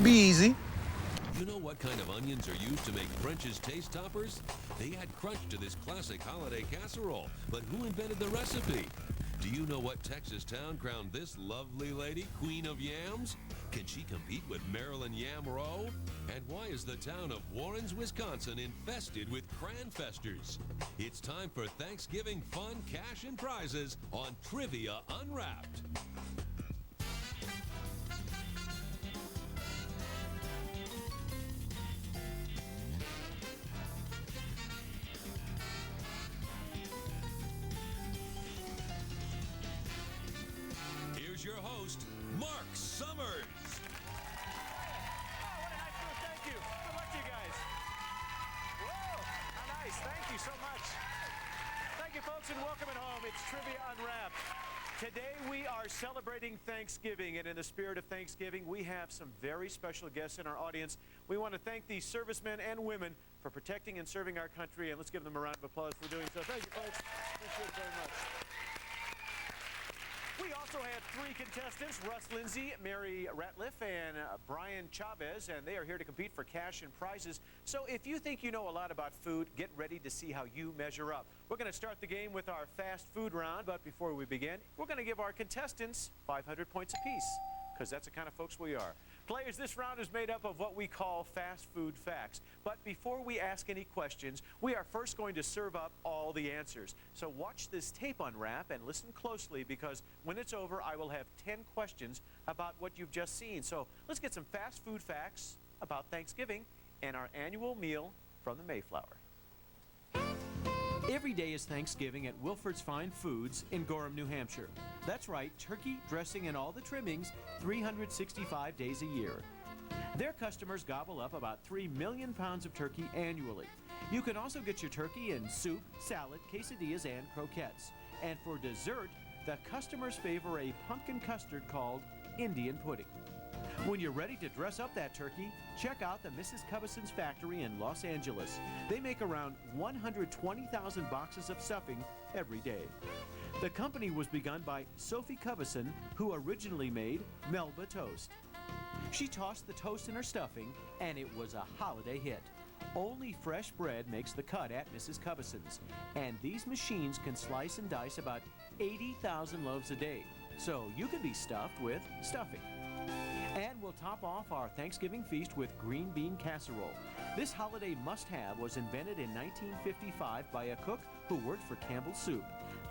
Be easy. You know what kind of onions are used to make French's taste toppers? They add crunch to this classic holiday casserole. But who invented the recipe? Do you know what Texas town crowned this lovely lady Queen of Yams? Can she compete with Marilyn Yam Rowe? And why is the town of Warrens, Wisconsin infested with cranfesters? It's time for Thanksgiving fun, cash, and prizes on Trivia Unwrapped. Here's your host, Marc Summers. What a nice show. Thank you. Good luck to you guys. Whoa, how nice. Thank you so much. Thank you, folks, and welcome at home. It's Trivia Unwrapped. Today we are celebrating Thanksgiving, and in the spirit of Thanksgiving, we have some very special guests in our audience. We want to thank these servicemen and women for protecting and serving our country, and let's give them a round of applause for doing so. Thank you, folks. Appreciate it very much. We also have three contestants, Russ Lindsay, Mary Ratliff, and Bryan Chavez, and they are here to compete for cash and prizes. So if you think you know a lot about food, get ready to see how you measure up. We're going to start the game with our fast food round, but before we begin, we're going to give our contestants 500 points apiece, because that's the kind of folks we are. Players, this round is made up of what we call fast food facts. But before we ask any questions, we are first going to serve up all the answers. So watch this tape unwrap and listen closely, because when it's over, I will have 10 questions about what you've just seen. So let's get some fast food facts about Thanksgiving and our annual meal from the Mayflower. Every day is Thanksgiving at Wilford's Fine Foods in Gorham, New Hampshire. That's right, turkey, dressing, and all the trimmings 365 days a year. Their customers gobble up about 3 million pounds of turkey annually. You can also get your turkey in soup, salad, quesadillas, and croquettes. And for dessert, the customers favor a pumpkin custard called Indian pudding. When you're ready to dress up that turkey, check out the Mrs. Cubison's factory in Los Angeles. They make around 120,000 boxes of stuffing every day. The company was begun by Sophie Cubison, who originally made Melba toast. She tossed the toast in her stuffing, and it was a holiday hit. Only fresh bread makes the cut at Mrs. Cubison's, and these machines can slice and dice about 80,000 loaves a day, so you can be stuffed with stuffing. And we'll top off our Thanksgiving feast with green bean casserole. This holiday must-have was invented in 1955 by a cook who worked for Campbell's Soup.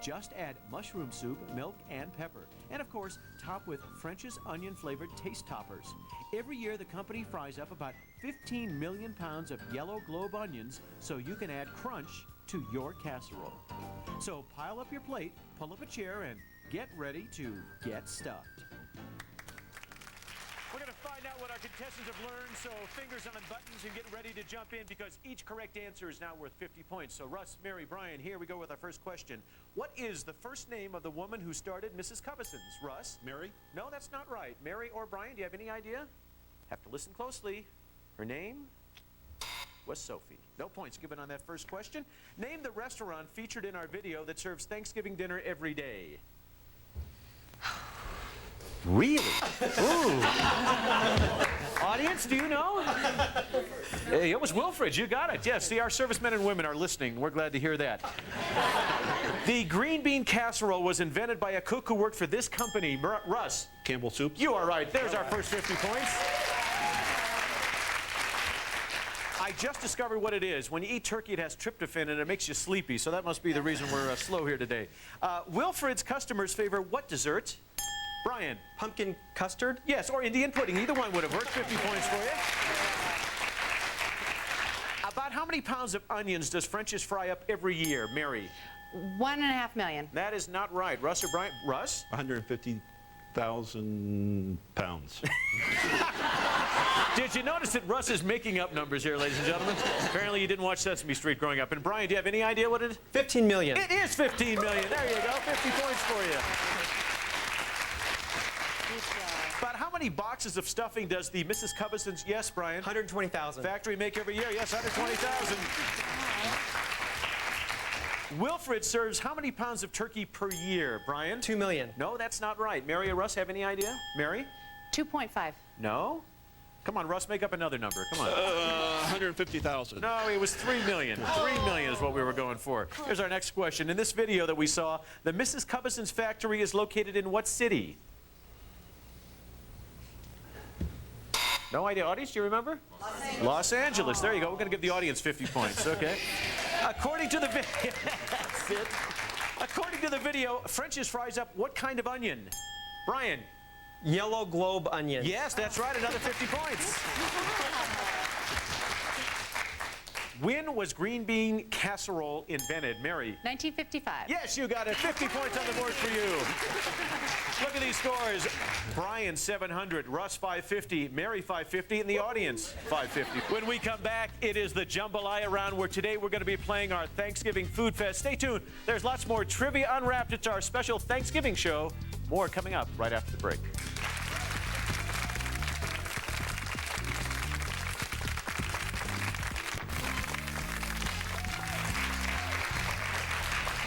Just add mushroom soup, milk, and pepper. And of course, top with French's onion-flavored taste toppers. Every year, the company fries up about 15 million pounds of yellow globe onions so you can add crunch to your casserole. So pile up your plate, pull up a chair, and get ready to get stuffed. We're going to find out what our contestants have learned, so fingers on buttons and get ready to jump in, because each correct answer is now worth 50 points. So Russ, Mary, Bryan, here we go with our first question. What is the first name of the woman who started Mrs. Cubison's? Russ? Mary? No, that's not right. Mary or Bryan, do you have any idea? Have to listen closely. Her name was Sophie. No points given on that first question. Name the restaurant featured in our video that serves Thanksgiving dinner every day. Really? Ooh. Audience, do you know? Hey, it was Wilfrid's. You got it. Yes, see, our servicemen and women are listening. We're glad to hear that. The green bean casserole was invented by a cook who worked for this company. Russ? Campbell's Soup. You are right. There's our first 50 points. I just discovered what it is. When you eat turkey, it has tryptophan, and it makes you sleepy, so that must be the reason we're slow here today. Wilfrid's customers favor what dessert? Bryan? Pumpkin custard? Yes, or Indian pudding. Either one would have worked. 50 points for you. About how many pounds of onions does French's fry up every year, Mary? 1.5 million. That is not right. Russ or Bryan? Russ? 150,000 pounds. Did you notice that Russ is making up numbers here, ladies and gentlemen? Apparently you didn't watch Sesame Street growing up. And Bryan, do you have any idea what it is? 15 million. It is 15 million. There you go. 50 points for you. About how many boxes of stuffing does the Mrs. Cubison's, yes, Bryan? 120,000. Factory make every year? Yes, 120,000. Wilfrid serves how many pounds of turkey per year, Bryan? 2 million. No, that's not right. Mary or Russ have any idea? Mary? 2.5. No. Come on, Russ, make up another number. Come on. 150,000. No, it was 3 million. 3 million is what we were going for. Here's our next question. In this video that we saw, the Mrs. Cubison's factory is located in what city? No idea. Audience, do you remember? Los Angeles. There you go. We're going to give the audience 50 points. Okay. According to the video, according to the video, French's fries up what kind of onion? Bryan. Yellow globe onion. Yes, that's right. Another 50 points. When was green bean casserole invented? Mary. 1955. Yes, you got it. 50 points on the board for you. Look at these scores. Bryan, 700. Russ, 550. Mary, 550. And the audience, 550. When we come back, it is the Jambalaya round, where today we're going to be playing our Thanksgiving Food Fest. Stay tuned. There's lots more Trivia Unwrapped. It's our special Thanksgiving show. More coming up right after the break.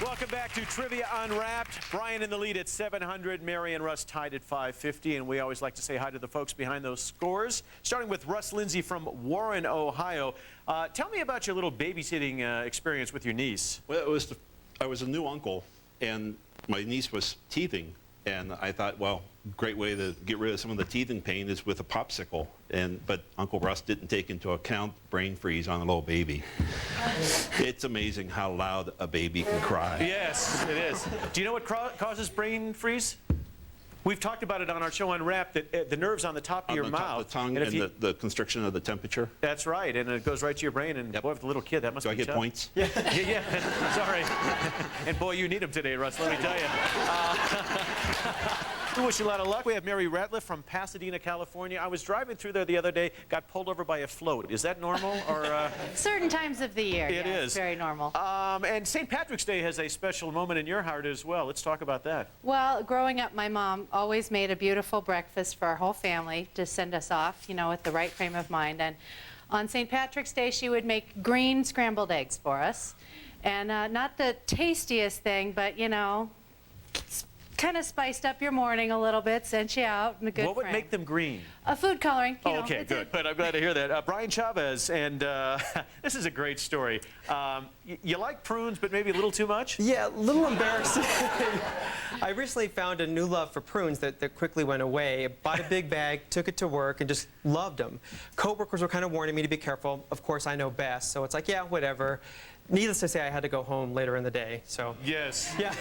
Welcome back to Trivia Unwrapped. Bryan in the lead at 700. Mary and Russ tied at 550. And we always like to say hi to the folks behind those scores. Starting with Russ Lindsay from Warren, Ohio. Tell me about your little babysitting experience with your niece. Well, I was a new uncle, and my niece was teething. And I thought, well, great way to get rid of some of the teething pain is with a popsicle. But Uncle Russ didn't take into account brain freeze on a little baby. It's amazing how loud a baby can cry. Yes, it is. Do you know what causes brain freeze? We've talked about it on our show Unwrapped, that the nerves on the top of your mouth. Top of the tongue and the constriction of the temperature. That's right, and it goes right to your brain. And boy, with a little kid, that must Do be I get tough. points? Yeah, sorry. And boy, you need them today, Russ, let me tell you. We wish you a lot of luck. We have Mary Ratliff from Pasadena, California. I was driving through there the other day, got pulled over by a float. Is that normal? Or Certain times of the year. It is. It's very normal. And St. Patrick's Day has a special moment in your heart as well. Let's talk about that. Well, growing up, my mom always made a beautiful breakfast for our whole family to send us off, you know, with the right frame of mind. And on St. Patrick's Day, she would make green scrambled eggs for us. And not the tastiest thing, but, you know, kind of spiced up your morning a little bit, sent you out in a good What would frame. make them green? Food coloring. You know, Okay, it's good. But I'm glad to hear that. Bryan Chavez, and this is a great story. You like prunes, but maybe a little too much? Yeah, a little embarrassing. I recently found a new love for prunes that quickly went away. Bought a big bag, took it to work, and just loved them. Coworkers were kind of warning me to be careful. Of course, I know best, so it's like, yeah, whatever. Needless to say, I had to go home later in the day, so. Yes. Yeah.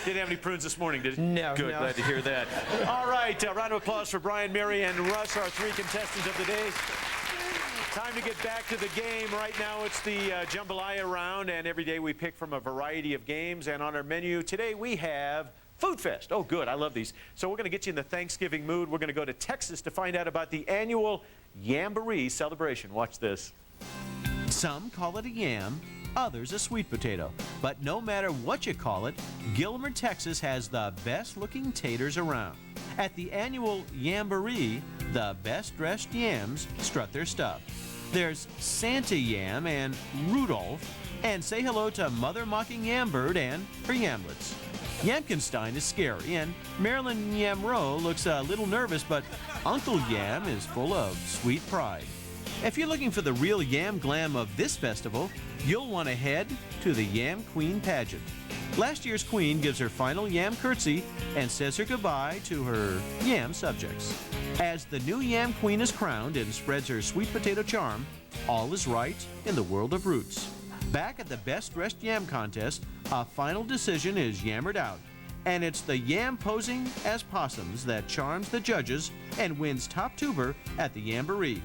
Didn't have any prunes this morning, did you? No. Good, no. glad to hear that. All right, round of applause for Bryan, Mary, and Russ, our three contestants of the day. Time to get back to the game. Right now it's the Jambalaya round, and every day we pick from a variety of games. And on our menu today we have Food Fest. Oh, good, I love these. So we're going to get you in the Thanksgiving mood. We're going to go to Texas to find out about the annual Yamboree celebration. Watch this. Some call it a yam, others a sweet potato. But no matter what you call it, Gilmer, Texas has the best looking taters around. At the annual Yamboree, the best dressed yams strut their stuff. There's Santa Yam and Rudolph, and say hello to Mother Mocking Yambird and her yamlets. Yamkenstein is scary, and Marilyn Yamrow looks a little nervous, but Uncle Yam is full of sweet pride. If you're looking for the real yam glam of this festival, you'll want to head to the Yam Queen pageant. Last year's queen gives her final yam curtsy and says her goodbye to her yam subjects. As the new Yam Queen is crowned and spreads her sweet potato charm, all is right in the world of roots. Back at the Best Dressed Yam contest, a final decision is yammered out, and it's the yam posing as possums that charms the judges and wins top tuber at the Yamboree.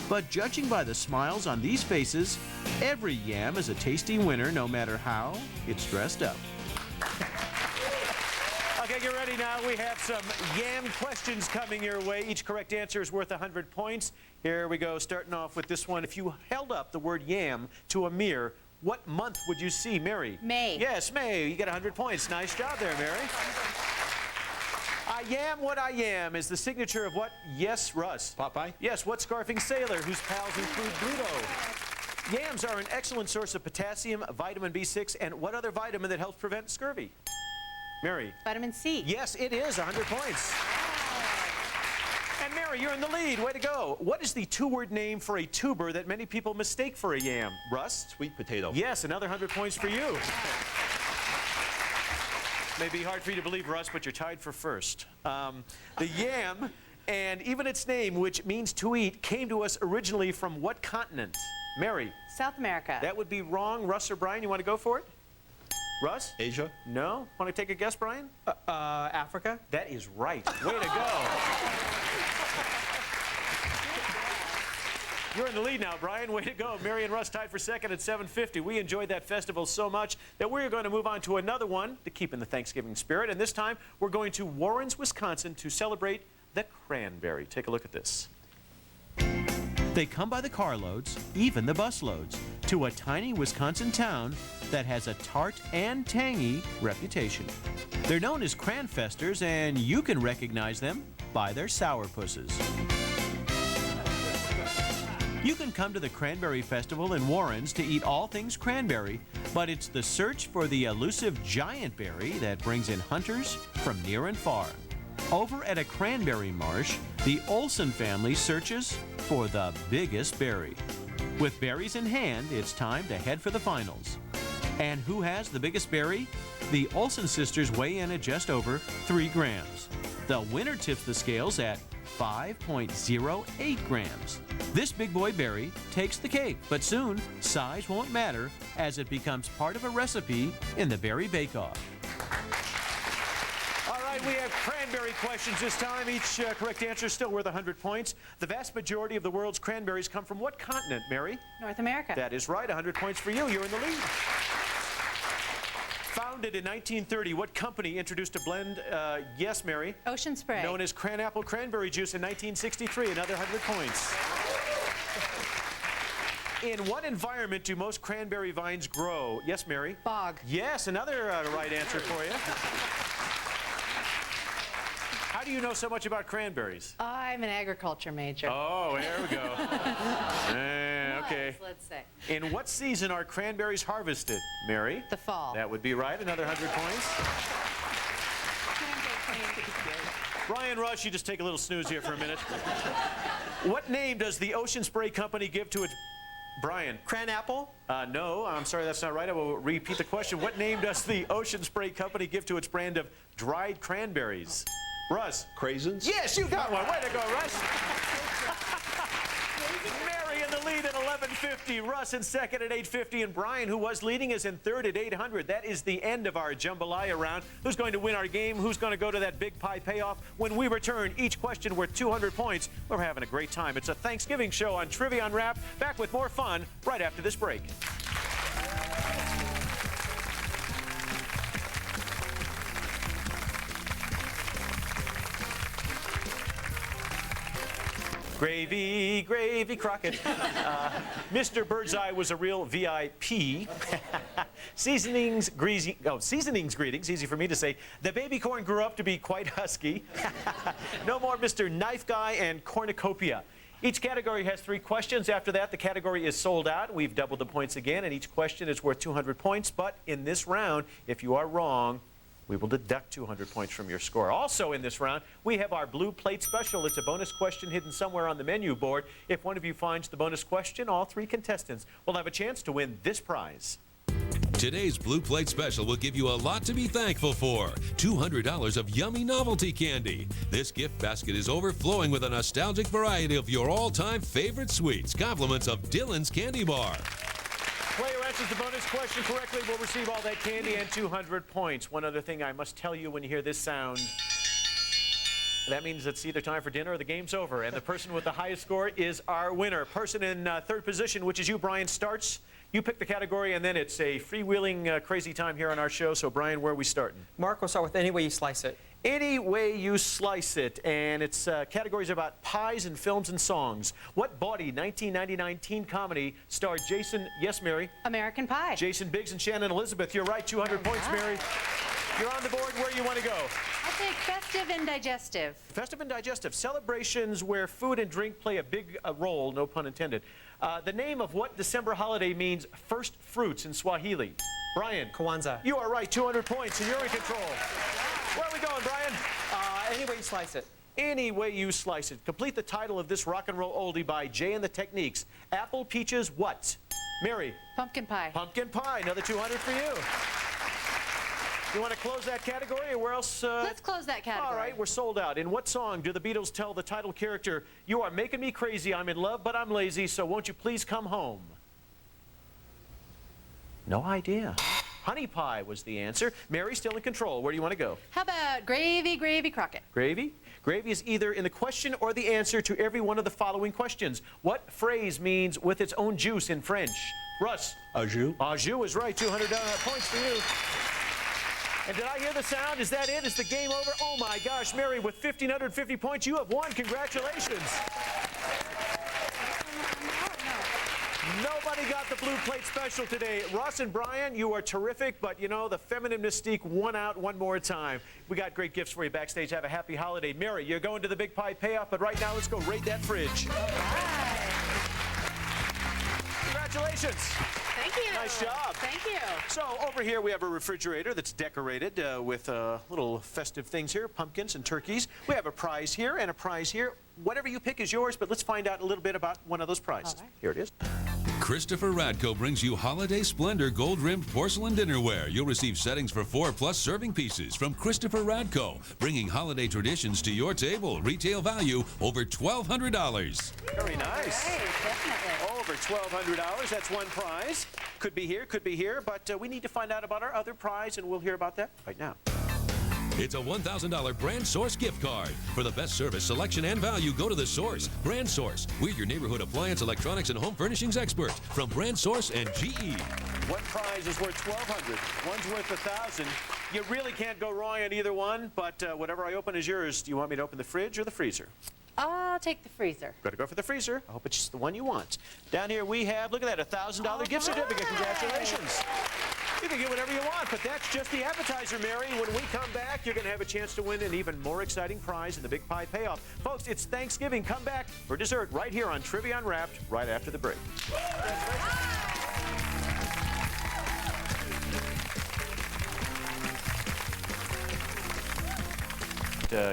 But judging by the smiles on these faces, every yam is a tasty winner no matter how it's dressed up. Okay, get ready now. We have some yam questions coming your way. Each correct answer is worth 100 points. Here we go, starting off with this one. If you held up the word yam to a mirror, what month would you see, Mary? May. Yes, May. You get 100 points. Nice job there, Mary. I am what I am is the signature of what? Yes, Russ. Popeye? Yes, what scarfing sailor whose pals include Bluto? Yams are an excellent source of potassium, vitamin B6, and what other vitamin that helps prevent scurvy? Mary. Vitamin C. Yes, it is. 100 points. And Mary, Mary, you're in the lead. Way to go. What is the two-word name for a tuber that many people mistake for a yam? Russ? Sweet potato. Yes, another 100 points for you. May be hard for you to believe, Russ, but you're tied for first. The yam, and even its name, which means to eat, came to us originally from what continent? Mary? South America. That would be wrong. Russ or Brian, you want to go for it? Russ? Asia. No? Want to take a guess, Brian? Africa? That is right. Way to go. You're in the lead now, Brian. Way to go. Mary and Russ tied for second at 750. We enjoyed that festival so much that we're going to move on to another one to keep in the Thanksgiving spirit. And this time, we're going to Warrens, Wisconsin to celebrate the cranberry. Take a look at this. They come by the carloads, even the busloads, to a tiny Wisconsin town that has a tart and tangy reputation. They're known as cranfesters, and you can recognize them by their sourpusses. You can come to the Cranberry Festival in Warrens to eat all things cranberry, but it's the search for the elusive giant berry that brings in hunters from near and far. Over at a cranberry marsh, the Olson family searches for the biggest berry. With berries in hand, it's time to head for the finals. And who has the biggest berry? The Olson sisters weigh in at just over 3 grams. The winner tips the scales at 5.08 grams. This big boy berry takes the cake, but soon size won't matter as it becomes part of a recipe in the Berry Bake-Off. All right, we have cranberry questions this time. Each correct answer is still worth 100 points. The vast majority of the world's cranberries come from what continent, Mary? North America. That is right. 100 points for you. You're in the lead. Founded in 1930, what company introduced a blend, yes, Mary? Ocean Spray. Known as Cranapple Cranberry Juice in 1963. Another 100 points. In what environment do most cranberry vines grow? Yes, Mary? Bog. Yes, another right answer for you. How do you know so much about cranberries? I'm an agriculture major. Oh, there we go. Okay. Let's say. In what season are cranberries harvested, Mary? The fall. That would be right. Another 100 points. Brian Rush, you just take a little snooze here for a minute. What name does the Ocean Spray Company give to its... Brian? Cranapple? No, I'm sorry, that's not right. I will repeat the question. What name does the Ocean Spray Company give to its brand of dried cranberries? Russ? Craisins. Yes, you got one. Way to go, Russ. Mary in the lead at 1150. Russ in second at 850. And Brian, who was leading, is in third at 800. That is the end of our jambalaya round. Who's going to win our game? Who's going to go to that big pie payoff? When we return, each question worth 200 points. We're having a great time. It's a Thanksgiving show on Trivia Unwrapped. Back with more fun right after this break. Gravy, gravy, Crockett. Mr. Birdseye was a real VIP. Seasonings, greetings, easy for me to say. The baby corn grew up to be quite husky. No more Mr. Knife Guy and Cornucopia. Each category has 3 questions. After that, the category is sold out. We've doubled the points again, and each question is worth 200 points. But in this round, if you are wrong, we will deduct 200 points from your score. Also in this round, we have our Blue Plate Special. It's a bonus question hidden somewhere on the menu board. If one of you finds the bonus question, all 3 contestants will have a chance to win this prize. Today's Blue Plate Special will give you a lot to be thankful for. $200 of yummy novelty candy. This gift basket is overflowing with a nostalgic variety of your all-time favorite sweets. Compliments of Dylan's Candy Bar. Player answers the bonus question correctly will receive all that candy and 200 points. One other thing I must tell you when you hear this sound, that means it's either time for dinner or the game's over. And the person with the highest score is our winner. Person in third position, which is you, Brian, starts. You pick the category, and then it's a freewheeling crazy time here on our show. So, Brian, where are we starting? Mark, we'll start with any way you slice it. Any way you slice it, and it's categories about pies and films and songs. What bawdy 1999 teen comedy starred Jason, yes, Mary? American Pie. Jason Biggs and Shannon Elizabeth. You're right, 200 points, Mary. You're on the board. Where you want to go? I'll take festive and digestive. Festive and digestive. Celebrations where food and drink play a big role, no pun intended. The name of what December holiday means first fruits in Swahili? Brian? Kwanzaa. You are right, 200 points, and you're in control. Where are we going, Brian? Any way you slice it. any way you slice it. Complete the title of this rock and roll oldie by Jay and the Techniques. Apple, peaches, what? Mary. Pumpkin pie. Pumpkin pie. Another 200 for you. You want to close that category, or where else? Let's close that category. All right, we're sold out. In what song do the Beatles tell the title character, "You are making me crazy, I'm in love, but I'm lazy, so won't you please come home"? No idea. Honey pie was the answer. Mary's still in control. Where do you want to go? How about Gravy, Gravy Crockett? Gravy? Gravy is either in the question or the answer to every one of the following questions. What phrase means with its own juice in French? Russ? Au jus. Au jus is right. 200 points for you. And did I hear the sound? Is that it? Is the game over? Oh my gosh, Mary, with 1,550 points, you have won. Congratulations. Nobody got the blue plate special today. Russ and Bryan, you are terrific, but you know, the feminine mystique won out one more time. We got great gifts for you backstage. Have a happy holiday. Mary, you're going to the big pie payoff, but right now, let's go raid that fridge. Congratulations. Thank you. Nice job. Thank you. So over here we have a refrigerator that's decorated with little festive things here, pumpkins and turkeys. We have a prize here and a prize here. Whatever you pick is yours, but let's find out a little bit about one of those prizes. All right. Here it is. Christopher Radko brings you Holiday Splendor gold-rimmed porcelain dinnerware. You'll receive settings for 4+ serving pieces from Christopher Radko, bringing holiday traditions to your table. Retail value over $1,200. Very nice. Great, definitely. Over $1,200. That's one prize. Could be here, but we need to find out about our other prize, and we'll hear about that right now. It's a $1,000 Brand Source gift card. For the best service, selection, and value, go to The Source. Brand Source. We're your neighborhood appliance, electronics, and home furnishings expert from Brand Source and GE. One prize is worth $1,200. One's worth $1,000. You really can't go wrong on either one, but whatever I open is yours. Do you want me to open the fridge or the freezer? I'll take the freezer. Got to go for the freezer. I hope it's the one you want. Down here we have, look at that, $1,000 gift certificate. Congratulations. You can get whatever you want, but that's just the appetizer, Mary. When we come back, you're going to have a chance to win an even more exciting prize in the Big Pie Payoff. Folks, it's Thanksgiving. Come back for dessert right here on Trivia Unwrapped right after the break.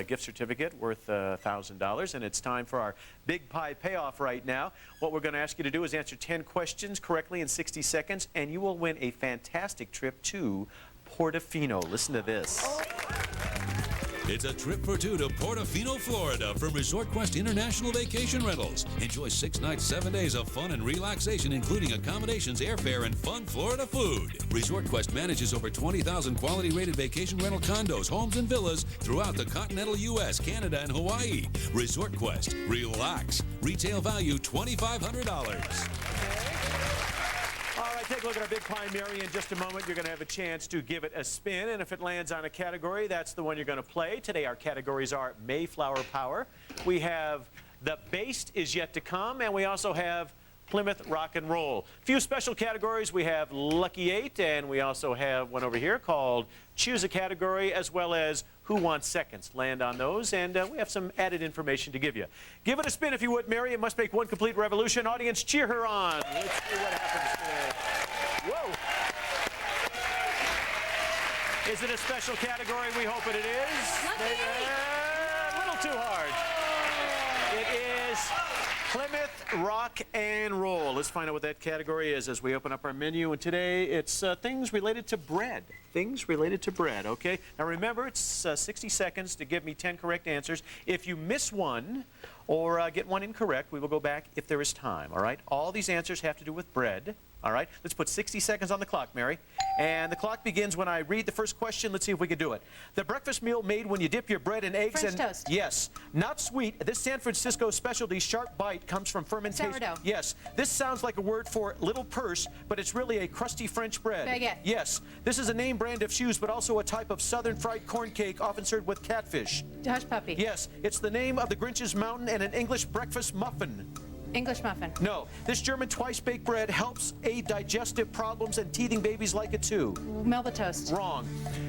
Gift certificate worth $1,000, and it's time for our Big Pie Payoff right now. What we're going to ask you to do is answer 10 questions correctly in 60 seconds, and you will win a fantastic trip to Portofino. Listen to this. It's a trip for two to Portofino, Florida from Resort Quest International Vacation Rentals. Enjoy 6 nights, 7 days of fun and relaxation, including accommodations, airfare, and fun Florida food. Resort Quest manages over 20,000 quality-rated vacation rental condos, homes, and villas throughout the continental U.S., Canada, and Hawaii. Resort Quest. Relax. Retail value $2,500. All right, take a look at our Big Pie, Mary. In just a moment, you're going to have a chance to give it a spin, and if it lands on a category, that's the one you're going to play. Today, our categories are Mayflower Power. We have The Based Is Yet to Come, and we also have Plymouth Rock and Roll. A few special categories. We have Lucky 8, and we also have one over here called Choose a Category, as well as Who Wants Seconds. Land on those, and we have some added information to give you. Give it a spin if you would, Mary. It must make one complete revolution. Audience, cheer her on. Let's see what happens. Whoa. Is it a special category? We hope it is. Lucky. A little too hard. It is Plymouth Rock and Roll. Let's find out what that category is as we open up our menu. And today it's things related to bread. Things related to bread, okay? Now remember, it's 60 seconds to give me 10 correct answers. If you miss one or get one incorrect, we will go back if there is time, all right? All these answers have to do with bread. All right, let's put 60 seconds on the clock, Mary. And the clock begins when I read the first question. Let's see if we can do it. The breakfast meal made when you dip your bread in eggs French and... toast. Yes. Not sweet. This San Francisco specialty sharp bite comes from fermentation. Sourdough. Yes. This sounds like a word for little purse, but it's really a crusty French bread. Baguette. Yes. This is a name brand of shoes, but also a type of southern fried corn cake often served with catfish. Hush puppy. Yes. It's the name of the Grinch's Mountain and an English breakfast muffin. English muffin. No. This German twice-baked bread helps aid digestive problems, and teething babies like it too. Melba toast. Wrong.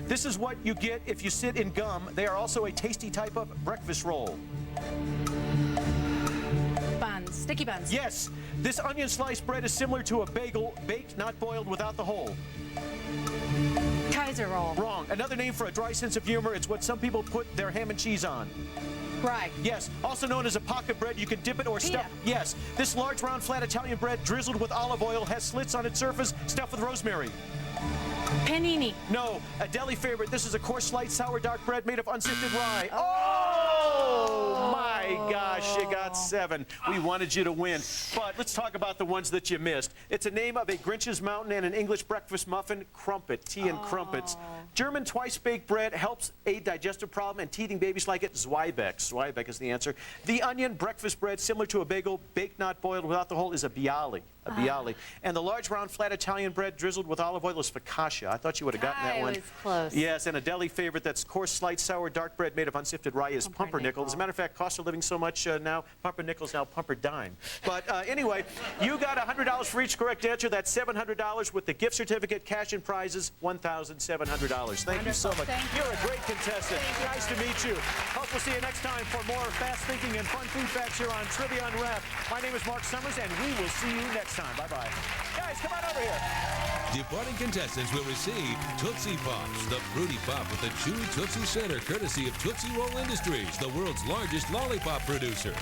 This is what you get if you sit in gum. They are also a tasty type of breakfast roll. Buns. Sticky buns. Yes. This onion sliced bread is similar to a bagel, baked, not boiled, without the hole. Kaiser roll. Wrong. Another name for a dry sense of humor. It's what some people put their ham and cheese on. Rye. Yes, also known as a pocket bread, you can dip it or stuff. Pita. Yes, this large round flat Italian bread drizzled with olive oil has slits on its surface stuffed with rosemary. Panini. No, a deli favorite. This is a coarse sliced sour dark bread made of unsifted rye. Oh my gosh, you got 7. We wanted you to win. But let's talk about the ones that you missed. It's a name of a Grinch's Mountain and an English breakfast muffin, crumpet, tea and crumpets. German twice-baked bread helps aid digestive problem and teething babies like it. Zwieback. Zwieback is the answer. The onion breakfast bread, similar to a bagel, baked not boiled without the hull, is a bialy. A bialy. And the large round flat Italian bread drizzled with olive oil is focaccia. I thought you would have gotten that one. I was close. Yes, and a deli favorite that's coarse sliced sour dark bread made of unsifted rye is pumpernickel. As a matter of fact, costs are living so much now, pumpernickel's now pumperdime. But anyway, you got $100 for each correct answer. That's $700 with the gift certificate, cash and prizes, $1,700. Thank you so much. Thank you. You're a great contestant. Nice to meet you. Hope we'll see you next time for more fast thinking and fun food facts here on Trivia Unwrapped. My name is Marc Summers, and we will see you next time. Bye-bye. Guys, come on over here. Departing contestants will receive Tootsie Pops, the fruity pop with the chewy Tootsie Center, courtesy of Tootsie Roll Industries, the world's largest lollipop producer.